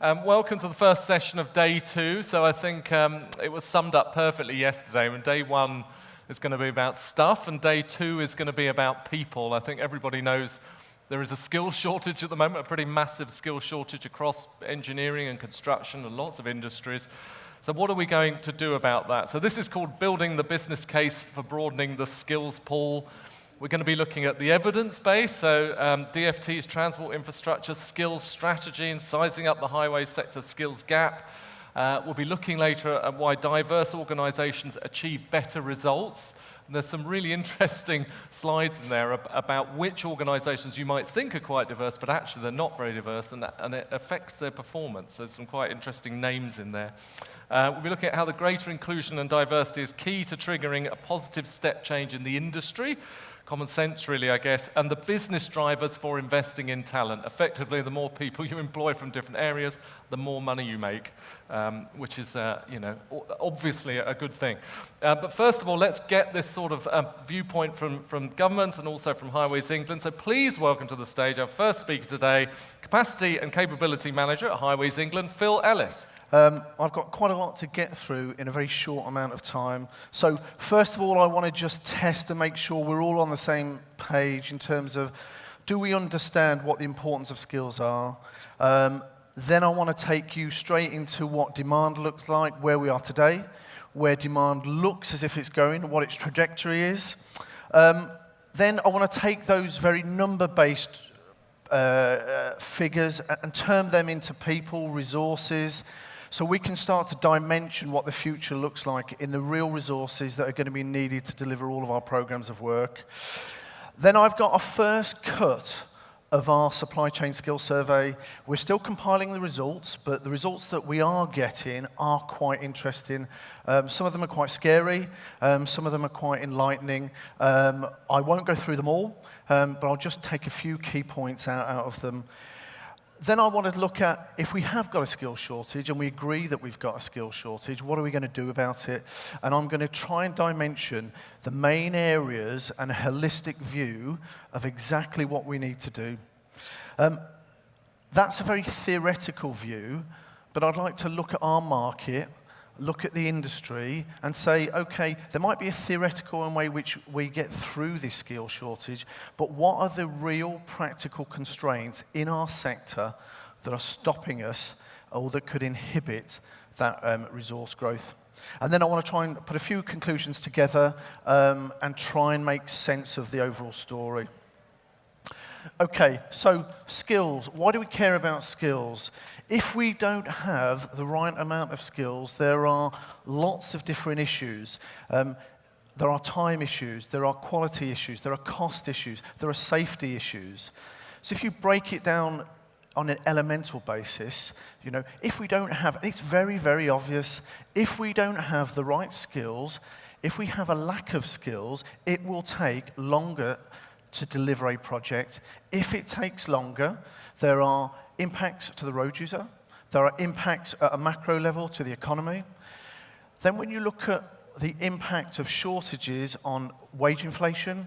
Welcome to the first session of day 2. So I think it was summed up perfectly yesterday when day 1 is going to be about stuff and day 2 is going to be about people. I think everybody knows there is a skills shortage at the moment, a pretty massive skills shortage across engineering and construction and lots of industries. So what are we going to do about that? So this is called Building the Business Case for Broadening the Skills Pool. We're going to be looking at the evidence base, so DFT's transport infrastructure skills strategy and sizing up the highway sector skills gap. We'll be looking later at why diverse organizations achieve better results. And there's some really interesting slides in there about which organizations you might think are quite diverse, but actually they're not very diverse, and it affects their performance. So some quite interesting names in there. We'll be looking at how the greater inclusion and diversity is key to triggering a positive step change in the industry. Common sense, really, I guess, and the business drivers for investing in talent. Effectively, the more people you employ from different areas, the more money you make, which is, obviously a good thing. But first of all, let's get this sort of viewpoint from government and also from Highways England. So please welcome to the stage our first speaker today, Capacity and Capability Manager at Highways England, Phil Ellis. I've got quite a lot to get through in a very short amount of time. So first of all, I want to just test and make sure we're all on the same page in terms of, do we understand what the importance of skills are? Then I want to take you straight into what demand looks like, where we are today, where demand looks as if it's going, what its trajectory is. Then I want to take those very number-based figures and turn them into people, resources, so we can start to dimension what the future looks like in the real resources that are going to be needed to deliver all of our programs of work. Then I've got a first cut of our supply chain skill survey. We're still compiling the results, but the results that we are getting are quite interesting. Some of them are quite scary, some of them are quite enlightening. I won't go through them all, but I'll just take a few key points out of them. Then I want to look at, if we have got a skill shortage, and we agree that we've got a skill shortage, what are we going to do about it? And I'm going to try and dimension the main areas and a holistic view of exactly what we need to do. That's a very theoretical view, but I'd like to look at our market, look at the industry, and say, okay, there might be a theoretical way which we get through this skill shortage, but what are the real practical constraints in our sector that are stopping us or that could inhibit that resource growth? And then I want to try and put a few conclusions together and try and make sense of the overall story. Okay, so skills. Why do we care about skills? If we don't have the right amount of skills, there are lots of different issues. There are time issues, there are quality issues, there are cost issues, there are safety issues. So if you break it down on an elemental basis, if we don't have, it's very, very obvious, if we don't have the right skills, if we have a lack of skills, it will take longer to deliver a project. If it takes longer, there are impacts to the road user. There are impacts at a macro level to the economy. Then when you look at the impact of shortages on wage inflation,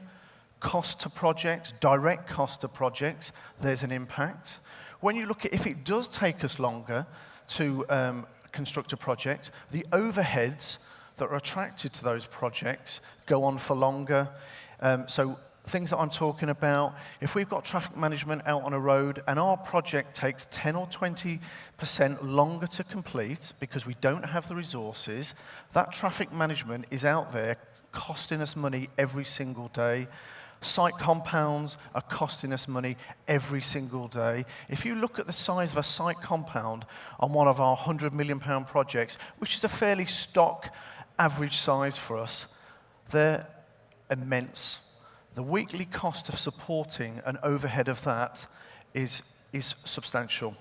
cost to projects, direct cost to projects, there's an impact. When you look at if it does take us longer to construct a project, the overheads that are attracted to those projects go on for longer. So things that I'm talking about, if we've got traffic management out on a road and our project takes 10 or 20% longer to complete because we don't have the resources, that traffic management is out there costing us money every single day. Site compounds are costing us money every single day. If you look at the size of a site compound on one of our £100 million projects, which is a fairly stock average size for us, they're immense. The weekly cost of supporting an overhead of that is substantial.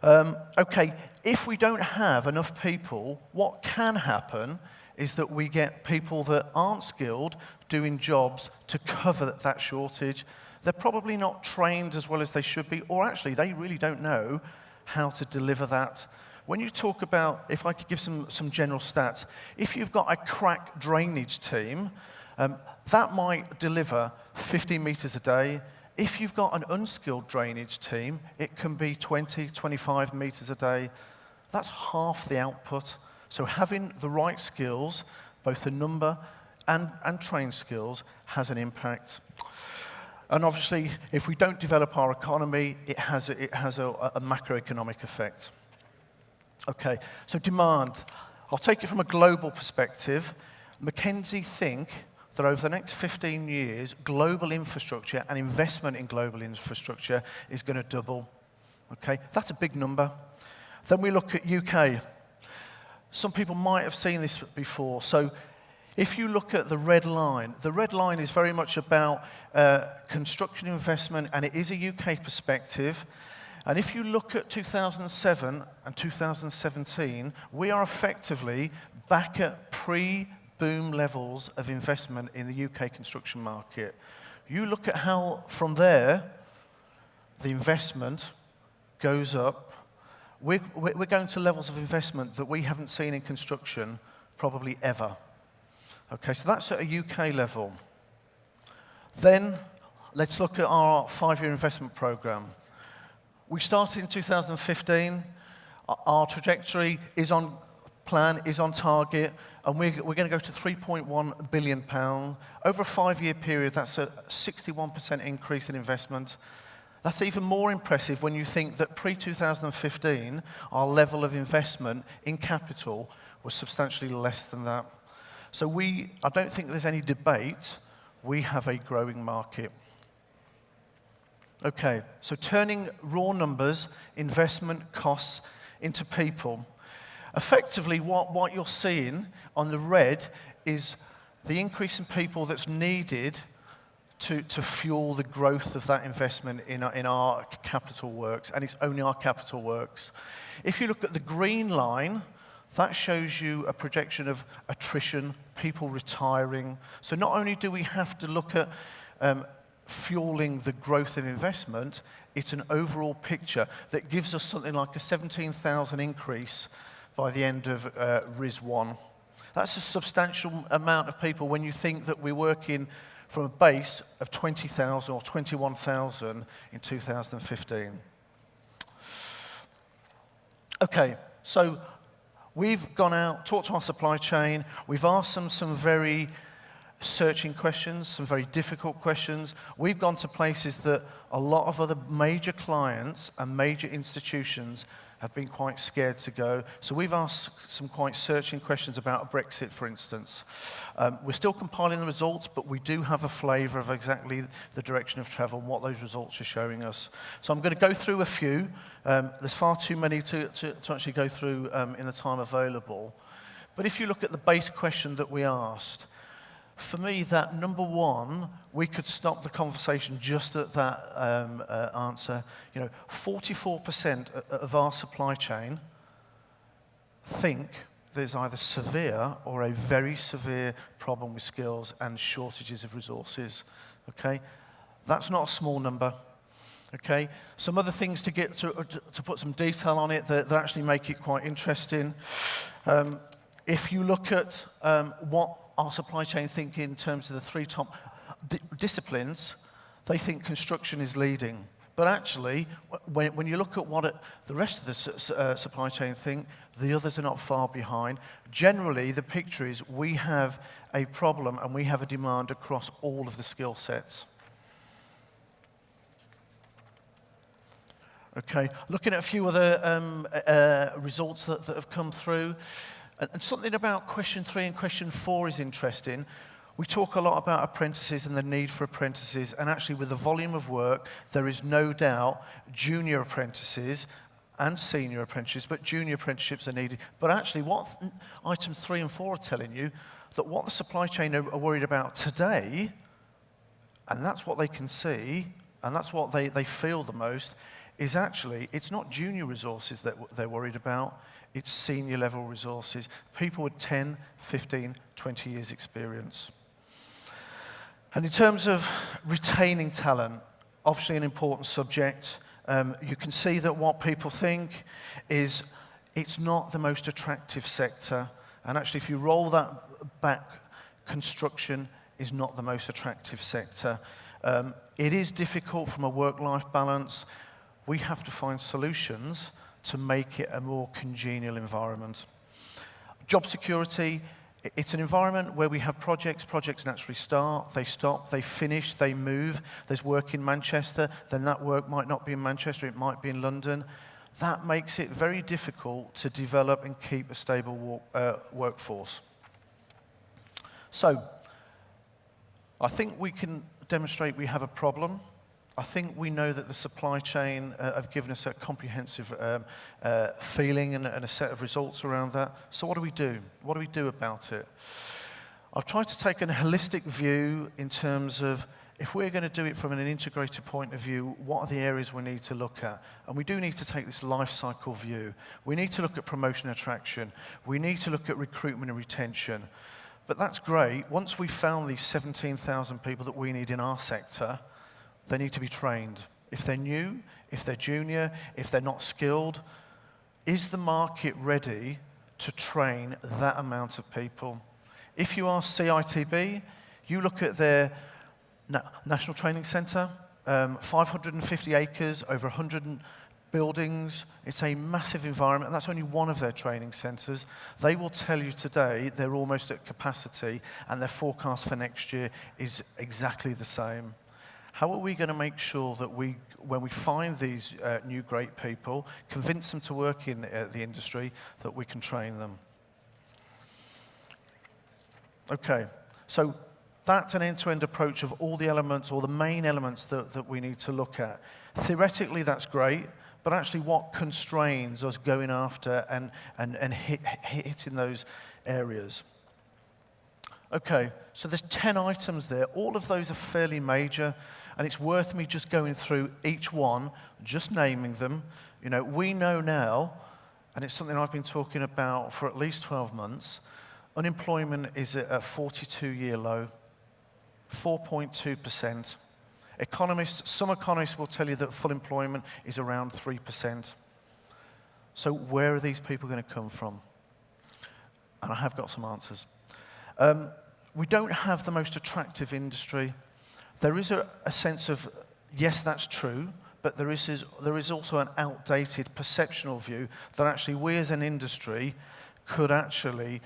Okay, if we don't have enough people, what can happen is that we get people that aren't skilled doing jobs to cover that shortage. They're probably not trained as well as they should be, or actually they really don't know how to deliver that. When you talk about, if I could give some general stats, if you've got a crack drainage team, that might deliver 15 meters a day. If you've got an unskilled drainage team, it can be 20, 25 metres a day. That's half the output. So having the right skills, both the number and trained skills, has an impact. And obviously, if we don't develop our economy, it has a macroeconomic effect. Okay, so demand. I'll take it from a global perspective. McKinsey think that over the next 15 years, global infrastructure and investment in global infrastructure is going to double. Okay, that's a big number. Then we look at UK. Some people might have seen this before. So if you look at the red line is very much about construction investment, and it is a UK perspective. And if you look at 2007 and 2017, we are effectively back at pre-boom levels of investment in the UK construction market. You look at how, from there, the investment goes up. We're going to levels of investment that we haven't seen in construction probably ever. Okay, so that's at a UK level. Then, let's look at our 5-year investment programme. We started in 2015. Our trajectory is on plan, is on target, and we're going to go to £3.1 billion. Over a 5-year period, that's a 61% increase in investment. That's even more impressive when you think that pre-2015, our level of investment in capital was substantially less than that. So I don't think there's any debate, we have a growing market. Okay, so turning raw numbers, investment costs into people. Effectively, what you're seeing on the red is the increase in people that's needed to fuel the growth of that investment in our capital works, and it's only our capital works. If you look at the green line, that shows you a projection of attrition, people retiring. So not only do we have to look at fueling the growth of investment, it's an overall picture that gives us something like a 17,000 increase by the end of RIS 1. That's a substantial amount of people when you think that we're working from a base of 20,000 or 21,000 in 2015. Okay, so we've gone out, talked to our supply chain, we've asked them some very searching questions, some very difficult questions. We've gone to places that a lot of other major clients and major institutions have been quite scared to go. So we've asked some quite searching questions about Brexit, for instance. We're still compiling the results, but we do have a flavour of exactly the direction of travel and what those results are showing us. So I'm going to go through a few. There's far too many to actually go through in the time available. But if you look at the base question that we asked, for me, that number one, we could stop the conversation just at that answer. 44% of our supply chain think there's either severe or a very severe problem with skills and shortages of resources. Okay, that's not a small number. Okay, some other things to get to put some detail on it that actually make it quite interesting. If you look at what our supply chain think in terms of the 3 top disciplines, they think construction is leading. But actually, when you look at what the rest of the supply chain think, the others are not far behind. Generally, the picture is we have a problem and we have a demand across all of the skill sets. Okay, looking at a few other results that have come through. And something about question 3 and question 4 is interesting. We talk a lot about apprentices and the need for apprentices, and actually with the volume of work, there is no doubt junior apprentices and senior apprentices, but junior apprenticeships are needed. But actually what items 3 and 4 are telling you, that what the supply chain are worried about today, and that's what they can see, and that's what they feel the most, is actually, it's not junior resources that they're worried about, it's senior level resources, people with 10, 15, 20 years experience. And in terms of retaining talent, obviously an important subject. You can see that what people think is it's not the most attractive sector. And actually, if you roll that back, construction is not the most attractive sector. It is difficult from a work-life balance. We have to find solutions to make it a more congenial environment. Job security, it's an environment where we have projects naturally start, they stop, they finish, they move. There's work in Manchester, then that work might not be in Manchester, it might be in London. That makes it very difficult to develop and keep a stable workforce. So, I think we can demonstrate we have a problem. I think we know that the supply chain have given us a comprehensive feeling and a set of results around that. So what do we do? What do we do about it? I've tried to take a holistic view in terms of if we're going to do it from an integrated point of view, what are the areas we need to look at? And we do need to take this life cycle view. We need to look at promotion and attraction. We need to look at recruitment and retention. But that's great. Once we've found these 17,000 people that we need in our sector, they need to be trained. If they're new, if they're junior, if they're not skilled, is the market ready to train that amount of people? If you are CITB, you look at their National Training Centre, 550 acres, over 100 buildings. It's a massive environment, and that's only one of their training centres. They will tell you today they're almost at capacity, and their forecast for next year is exactly the same. How are we going to make sure that when we find these new great people, convince them to work in the industry, that we can train them? Okay, so that's an end-to-end approach of all the elements, or the main elements that we need to look at. Theoretically, that's great, but actually what constrains us going after and hitting those areas? Okay, so there's 10 items there. All of those are fairly major, and it's worth me just going through each one, just naming them. You know, we know now, and it's something I've been talking about for at least 12 months, unemployment is at a 42-year low, 4.2%. Some economists will tell you that full employment is around 3%. So where are these people going to come from? And I have got some answers. We don't have the most attractive industry. There is a sense of, yes, that's true, but there is also an outdated perceptional view that actually we as an industry could actually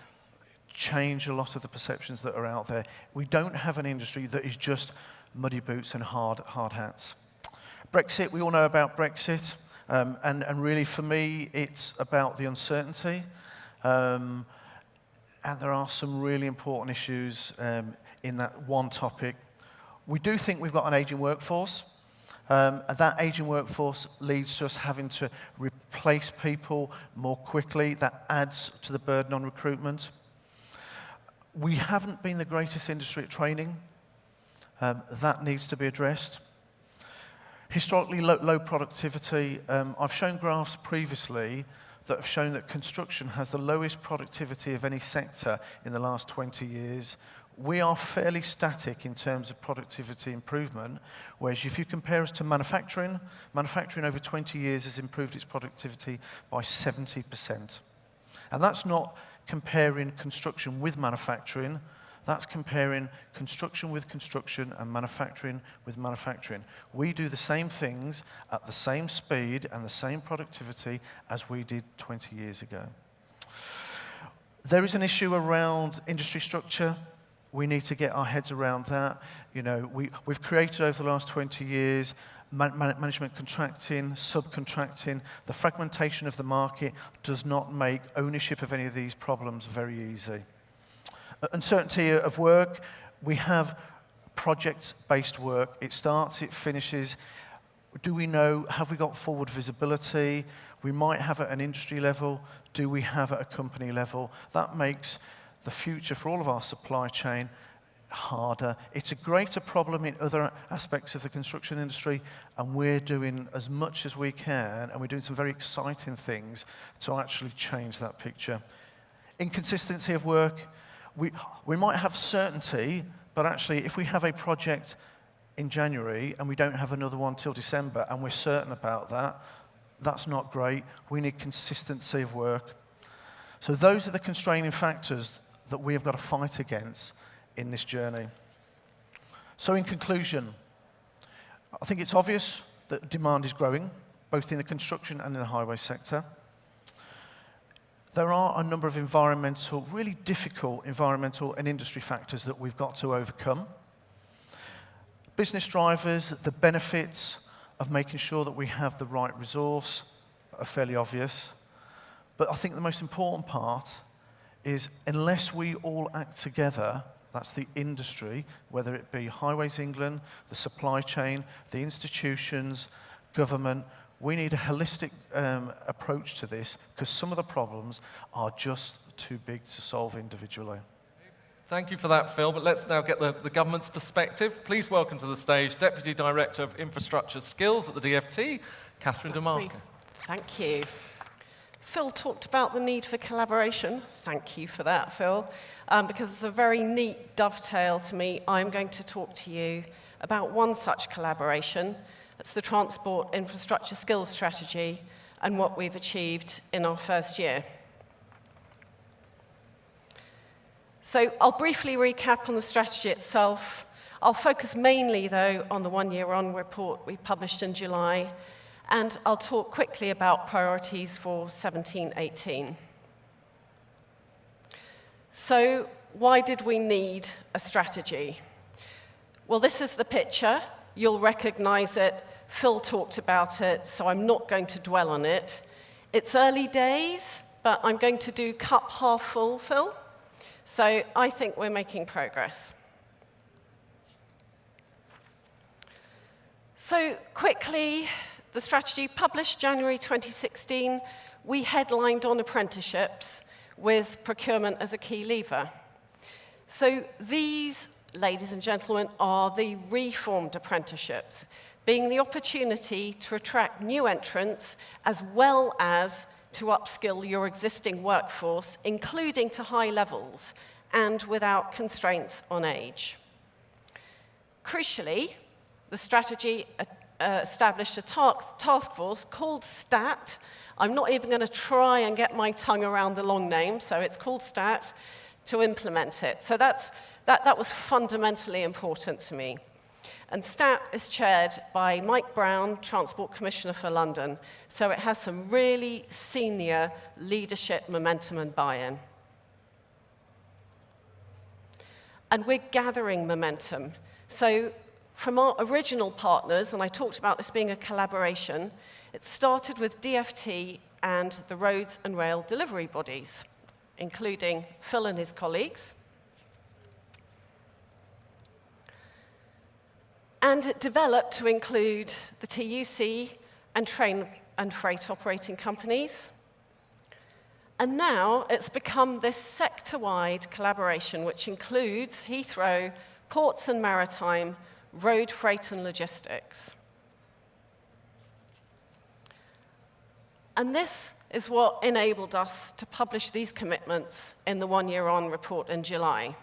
change a lot of the perceptions that are out there. We don't have an industry that is just muddy boots and hard hats. Brexit, we all know about Brexit, and really for me it's about the uncertainty. And there are some really important issues in that one topic. We do think we've got an aging workforce. And that aging workforce leads to us having to replace people more quickly. That adds to the burden on recruitment. We haven't been the greatest industry at training. That needs to be addressed. Historically low productivity. I've shown graphs previously that have shown that construction has the lowest productivity of any sector in the last 20 years. We are fairly static in terms of productivity improvement, whereas if you compare us to manufacturing over 20 years has improved its productivity by 70%. And that's not comparing construction with manufacturing, that's comparing construction with construction and manufacturing with manufacturing. We do the same things at the same speed and the same productivity as we did 20 years ago. There is an issue around industry structure. We need to get our heads around that. You know, we've created over the last 20 years management contracting, subcontracting. The fragmentation of the market does not make ownership of any of these problems very easy. Uncertainty of work. We have project-based work. It starts, it finishes. Do we know, have we got forward visibility? We might have at an industry level. Do we have at a company level? That makes the future for all of our supply chain harder. It's a greater problem in other aspects of the construction industry, and we're doing as much as we can, and we're doing some very exciting things to actually change that picture. Inconsistency of work. We might have certainty, but actually if we have a project in January and we don't have another one till December and we're certain about that, that's not great. We need consistency of work. So those are the constraining factors that we have got to fight against in this journey. So in conclusion, I think it's obvious that demand is growing, both in the construction and in the highway sector. There are a number of really difficult environmental and industry factors that we've got to overcome. Business drivers, the benefits of making sure that we have the right resource are fairly obvious. But I think the most important part is unless we all act together, that's the industry, whether it be Highways England, the supply chain, the institutions, government, we need a holistic approach to this because some of the problems are just too big to solve individually. Thank you for that, Phil, but let's now get the government's perspective. Please welcome to the stage Deputy Director of Infrastructure Skills at the DfT, Catherine DeMarco. Thank you. Phil talked about the need for collaboration. Thank you for that, Phil, because it's a very neat dovetail to me. I'm going to talk to you about one such collaboration. It's the Transport Infrastructure Skills Strategy and what we've achieved in our first year. So I'll briefly recap on the strategy itself. I'll focus mainly, though, on the one-year-on report we published in July, and I'll talk quickly about priorities for 17-18. So why did we need a strategy? Well, this is the picture. You'll recognize it. Phil talked about it, so I'm not going to dwell on it. It's early days, but I'm going to do cup half full, Phil. So I think we're making progress. So quickly, the strategy published January 2016, we headlined on apprenticeships with procurement as a key lever. So these, ladies and gentlemen, are the reformed apprenticeships, being the opportunity to attract new entrants as well as to upskill your existing workforce, including to high levels and without constraints on age. Crucially, the strategy established a task force called STAT. I'm not even going to try and get my tongue around the long name, so it's called STAT, to implement it. So that was fundamentally important to me. And STAT is chaired by Mike Brown, Transport Commissioner for London, so it has some really senior leadership momentum and buy-in. And we're gathering momentum. So from our original partners, and I talked about this being a collaboration, it started with DfT and the roads and rail delivery bodies, including Phil and his colleagues. And it developed to include the TUC and train and freight operating companies. And now it's become this sector-wide collaboration, which includes Heathrow, ports and maritime, road, freight, and logistics. And this is what enabled us to publish these commitments in the one-year-on report in July.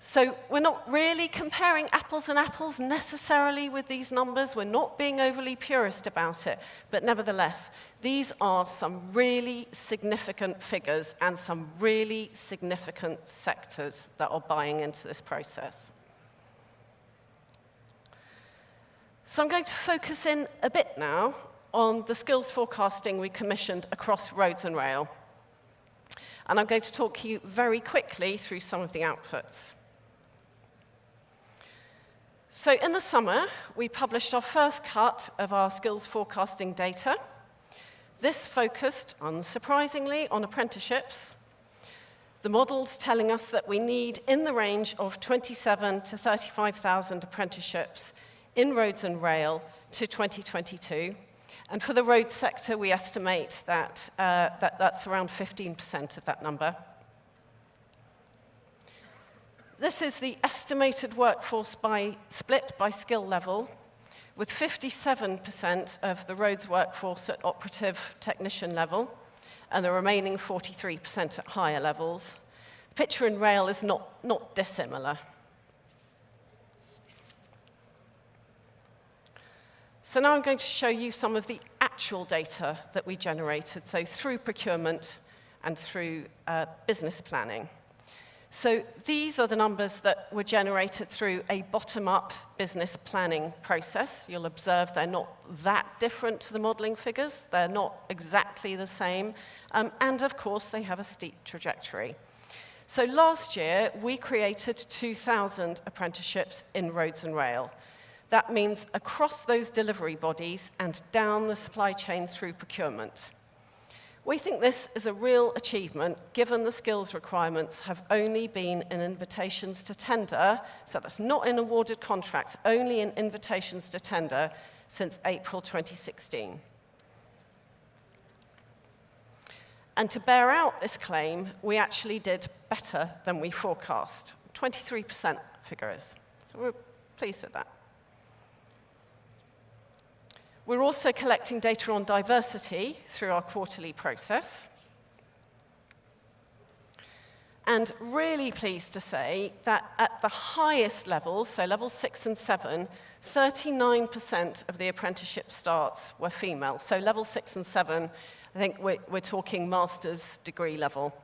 So we're not really comparing apples and apples necessarily with these numbers. We're not being overly purist about it. But nevertheless, these are some really significant figures and some really significant sectors that are buying into this process. So I'm going to focus in a bit now on the skills forecasting we commissioned across roads and rail. And I'm going to talk you very quickly through some of the outputs. So in the summer, we published our first cut of our skills forecasting data. This focused, unsurprisingly, on apprenticeships. The model's telling us that we need in the range of 27,000 to 35,000 apprenticeships in roads and rail to 2022. And for the road sector, we estimate that that's around 15% of that number. This is the estimated workforce split by skill level, with 57% of the roads workforce at operative technician level, and the remaining 43% at higher levels. The picture in rail is not dissimilar. So now I'm going to show you some of the actual data that we generated, so through procurement and through business planning. So these are the numbers that were generated through a bottom-up business planning process. You'll observe they're not that different to the modelling figures. They're not exactly the same. And of course, they have a steep trajectory. So last year, we created 2,000 apprenticeships in roads and rail. That means across those delivery bodies and down the supply chain through procurement. We think this is a real achievement, given the skills requirements have only been in invitations to tender, so that's not in awarded contracts, only in invitations to tender since April 2016. And to bear out this claim, we actually did better than we forecast. 23% figure is. So we're pleased with that. We're also collecting data on diversity through our quarterly process. And really pleased to say that at the highest levels, so levels 6 and 7, 39% of the apprenticeship starts were female. So level 6 and 7, I think we're talking master's degree level.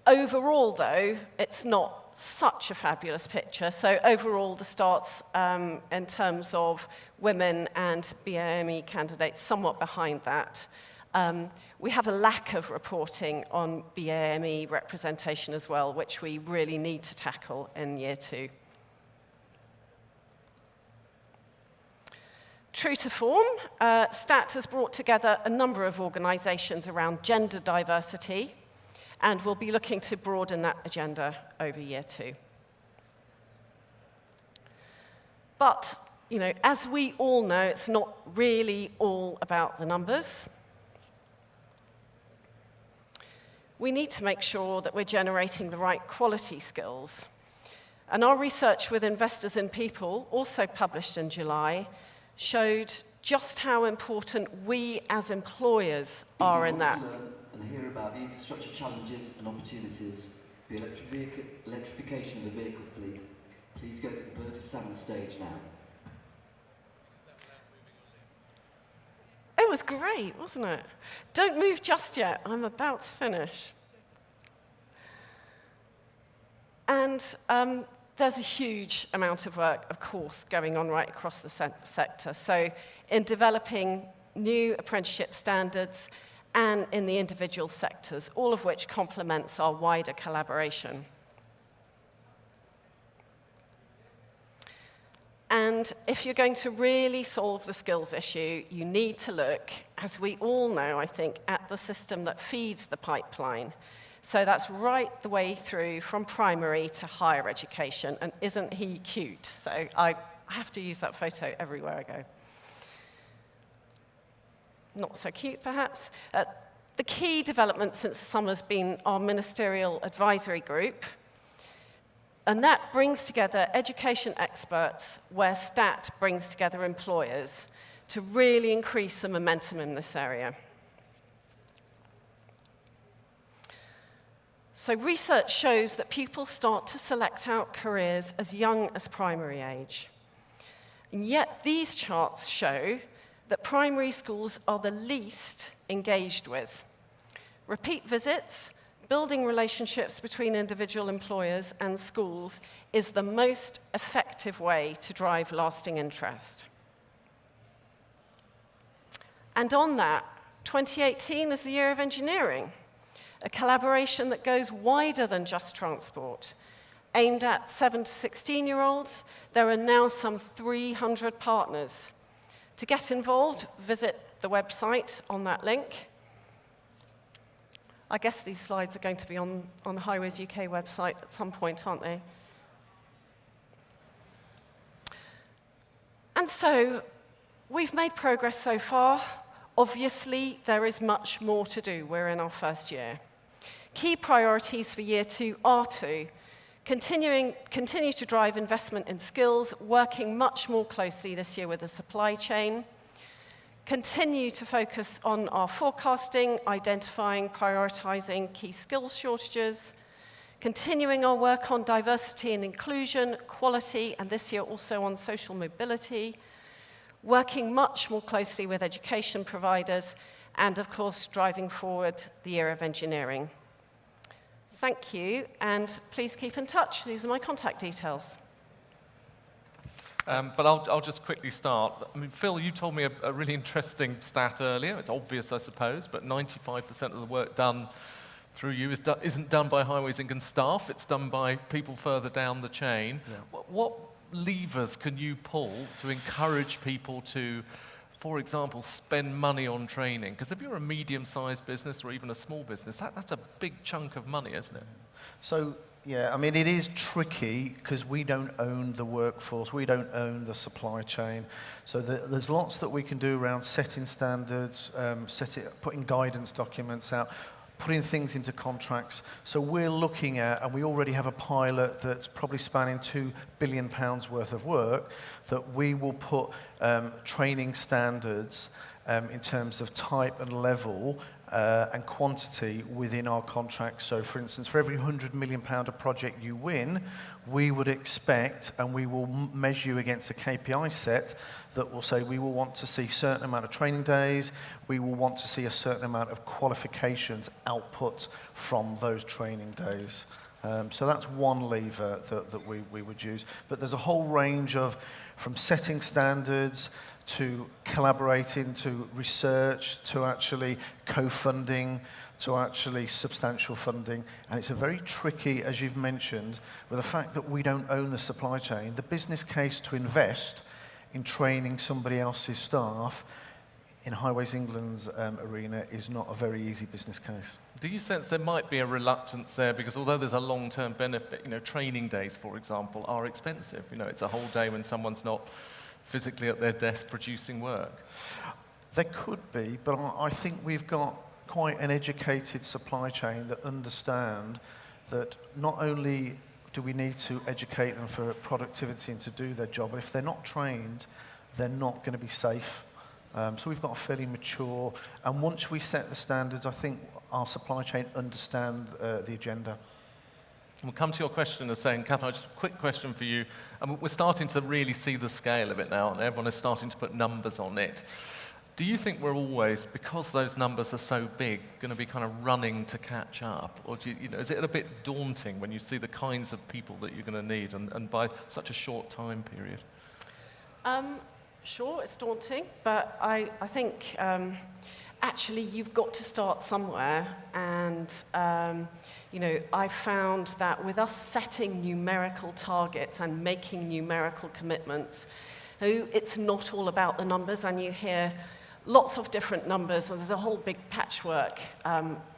Overall, though, it's not such a fabulous picture. So overall, the starts in terms of women and BAME candidates somewhat behind that. We have a lack of reporting on BAME representation as well, which we really need to tackle in year 2. True to form, STAT has brought together a number of organisations around gender diversity, and we'll be looking to broaden that agenda over year 2. But, you know, as we all know, it's not really all about the numbers. We need to make sure that we're generating the right quality skills. And our research with Investors in People, also published in July, showed just how important we as employers are in that. And hear about the infrastructure challenges and opportunities, the electrification of the vehicle fleet, please go to the Bird of Salmon stage now. It was great, wasn't it? Don't move just yet, I'm about to finish. And there's a huge amount of work, of course, going on right across the sector. So in developing new apprenticeship standards, and in the individual sectors, all of which complements our wider collaboration. And if you're going to really solve the skills issue, you need to look, as we all know, I think, at the system that feeds the pipeline. So that's right the way through from primary to higher education, and isn't he cute? So I have to use that photo everywhere I go. Not so cute, perhaps. The key development since the summer has been our ministerial advisory group, and that brings together education experts where STAT brings together employers to really increase the momentum in this area. So research shows that pupils start to select out careers as young as primary age. And yet these charts show that primary schools are the least engaged with. Repeat visits, building relationships between individual employers and schools is the most effective way to drive lasting interest. And on that, 2018 is the year of engineering, a collaboration that goes wider than just transport. Aimed at 7 to 16-year-olds, there are now some 300 partners. To get involved, visit the website on that link. I guess these slides are going to be on the Highways UK website at some point, aren't they? And so, we've made progress so far. Obviously, there is much more to do. We're in our first year. Key priorities for year 2 are to continue to drive investment in skills, working much more closely this year with the supply chain. Continue to focus on our forecasting, identifying, prioritizing key skills shortages. Continuing our work on diversity and inclusion, quality, and this year also on social mobility. Working much more closely with education providers, and of course, driving forward the year of engineering. thank you, and please keep in touch. These are my contact details. But I'll just quickly start. I mean, Phil, you told me a really interesting stat earlier. It's obvious, I suppose, but 95% of the work done through you isn't done by Highways England staff. It's done by people further down the chain. Yeah. What levers can you pull to encourage people to, for example, spend money on training? Because if you're a medium-sized business or even a small business, that's a big chunk of money, isn't it? So, yeah, I mean, it is tricky because we don't own the workforce, we don't own the supply chain. So there's lots that we can do around setting standards, putting guidance documents out, putting things into contracts. So we're looking at, and we already have a pilot that's probably spanning £2 billion worth of work, that we will put training standards in terms of type and level and quantity within our contracts. So for instance, for every £100 million project you win, we would expect, and we will measure you against a KPI set that will say we will want to see a certain amount of training days, we will want to see a certain amount of qualifications output from those training days. So that's one lever that we would use. But there's a whole range of, from setting standards to collaborating, to research, to actually co-funding, to actually substantial funding. And it's a very tricky, as you've mentioned, with the fact that we don't own the supply chain, the business case to invest in training somebody else's staff in Highways England's arena is not a very easy business case. Do you sense there might be a reluctance there because although there's a long-term benefit, training days, for example, are expensive. It's a whole day when someone's not physically at their desk producing work. There could be, but I think we've got quite an educated supply chain that understand that not only do we need to educate them for productivity and to do their job, but if they're not trained, they're not going to be safe. So we've got a fairly mature, and once we set the standards, I think our supply chain understand the agenda. We'll come to your question of saying, Catherine, just a quick question for you. We're starting to really see the scale of it now, and everyone is starting to put numbers on it. Do you think we're always, because those numbers are so big, going to be kind of running to catch up? Or is it a bit daunting when you see the kinds of people that you're going to need, and by such a short time period? Sure, it's daunting, but I think actually you've got to start somewhere, and I found that with us setting numerical targets and making numerical commitments, it's not all about the numbers, and you hear lots of different numbers, and there's a whole big patchwork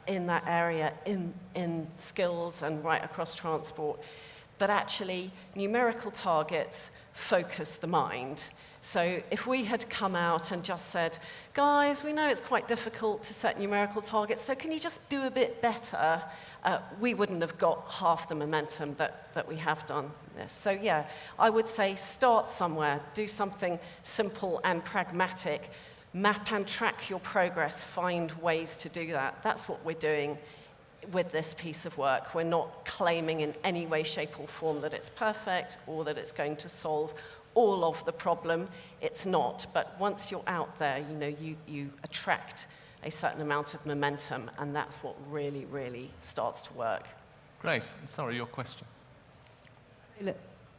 in that area, in skills and right across transport. But actually, numerical targets focus the mind. So if we had come out and just said, guys, we know it's quite difficult to set numerical targets, so can you just do a bit better? We wouldn't have got half the momentum that we have done this. So yeah, I would say start somewhere, do something simple and pragmatic, map and track your progress, find ways to do that. That's what we're doing with this piece of work. We're not claiming in any way, shape or form that it's perfect or that it's going to solve all of the problem. It's not, but once you're out there, you attract a certain amount of momentum, and that's what really, really starts to work. Great. Sorry, your question.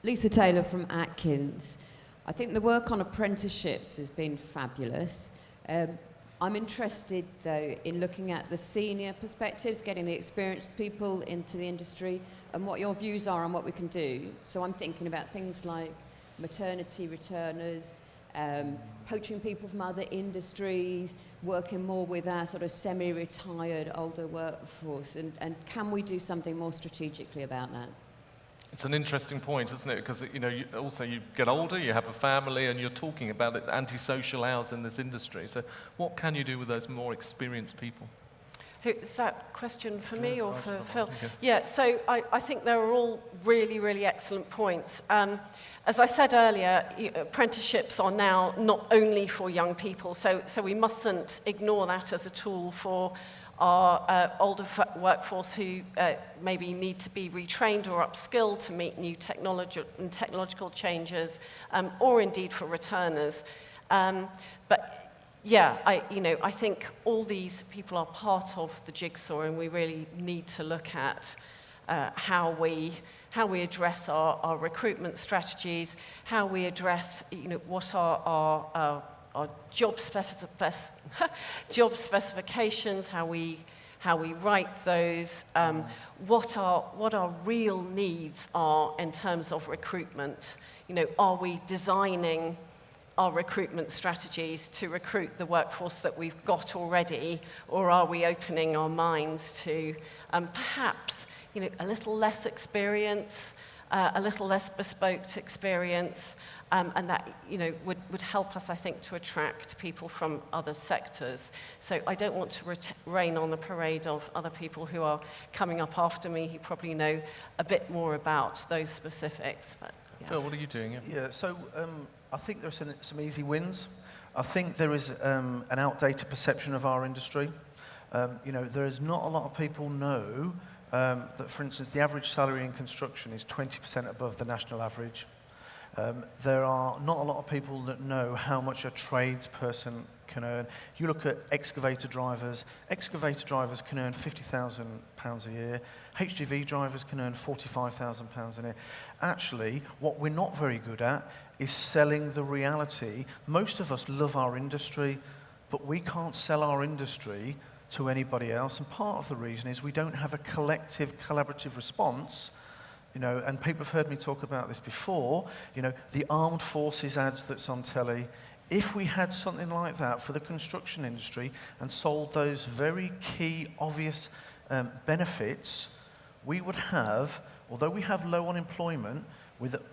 Lisa Taylor from Atkins. I think the work on apprenticeships has been fabulous. I'm interested, though, in looking at the senior perspectives, getting the experienced people into the industry, and what your views are on what we can do. So I'm thinking about things like maternity returners, poaching people from other industries, working more with our sort of semi-retired older workforce, and can we do something more strategically about that? It's an interesting point, isn't it? Because you get older, you have a family, and you're talking about it, antisocial hours in this industry. So what can you do with those more experienced people? Is that question for me or for Phil? Yeah, so I think they were all really, really excellent points. As I said earlier, apprenticeships are now not only for young people, so we mustn't ignore that as a tool for our older workforce who maybe need to be retrained or upskilled to meet new technological changes, or indeed for returners. But yeah, I think all these people are part of the jigsaw, and we really need to look at how we address our recruitment strategies, how we address, what are our job specifications, how we write those, what our real needs are in terms of recruitment. Are we designing our recruitment strategies to recruit the workforce that we've got already, or are we opening our minds to perhaps a little less experience, a little less bespoke experience, and that would help us, I think, to attract people from other sectors. So I don't want to rain on the parade of other people who are coming up after me who probably know a bit more about those specifics. But, yeah. Phil, what are you doing? Yeah, so I think there are some easy wins. I think there is an outdated perception of our industry. There is not a lot of people know that, for instance, the average salary in construction is 20% above the national average. There are not a lot of people that know how much a tradesperson can earn. You look at excavator drivers can earn £50,000 a year. HGV drivers can earn £45,000 a year. Actually, what we're not very good at is selling the reality. Most of us love our industry, but we can't sell our industry to anybody else. And part of the reason is we don't have a collective, collaborative response. And people have heard me talk about this before, the armed forces ads that's on telly. If we had something like that for the construction industry and sold those very key, obvious benefits, we would have, although we have low unemployment,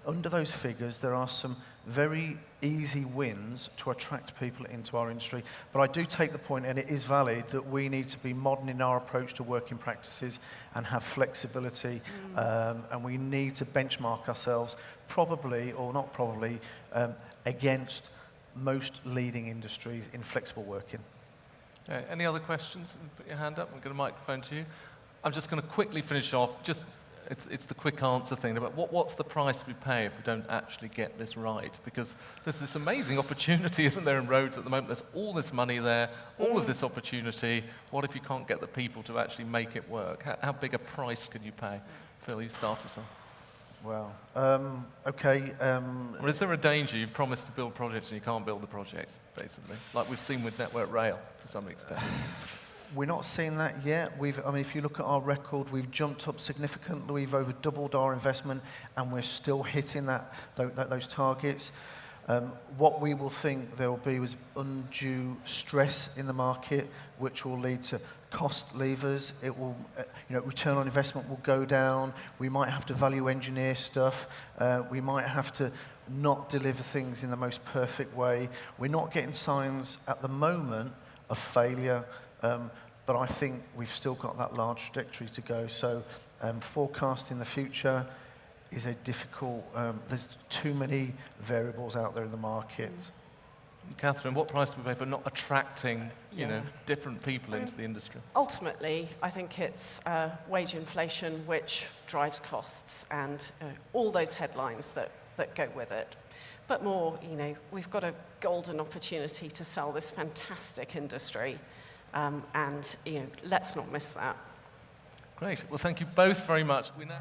under those figures, there are some very easy wins to attract people into our industry. But I do take the point, and it is valid, that we need to be modern in our approach to working practices and have flexibility, and we need to benchmark ourselves probably, or not probably, against most leading industries in flexible working. Any other questions? Put your hand up. We'll get a microphone to you. I'm just going to quickly finish off. It's the quick answer thing about what's the price we pay if we don't actually get this right? Because there's this amazing opportunity, isn't there, in roads at the moment? There's all this money there, all of this opportunity. What if you can't get the people to actually make it work? How big a price can you pay? Phil, you start us off. Well, okay. Or is there a danger you promise to build projects and you can't build the projects, basically? Like we've seen with Network Rail, to some extent. We're not seeing that yet. If you look at our record, we've jumped up significantly. We've over doubled our investment, and we're still hitting those targets. What we will think there will be is undue stress in the market, which will lead to cost levers. It will, return on investment will go down. We might have to value engineer stuff. We might have to not deliver things in the most perfect way. We're not getting signs at the moment of failure. But I think we've still got that large trajectory to go. So forecasting the future is a difficult, there's too many variables out there in the market. Catherine, what price do we pay for not attracting, different people into the industry? Ultimately, I think it's wage inflation which drives costs and all those headlines that go with it. But more, we've got a golden opportunity to sell this fantastic industry. And let's not miss that. Great. Well, thank you both very much. We now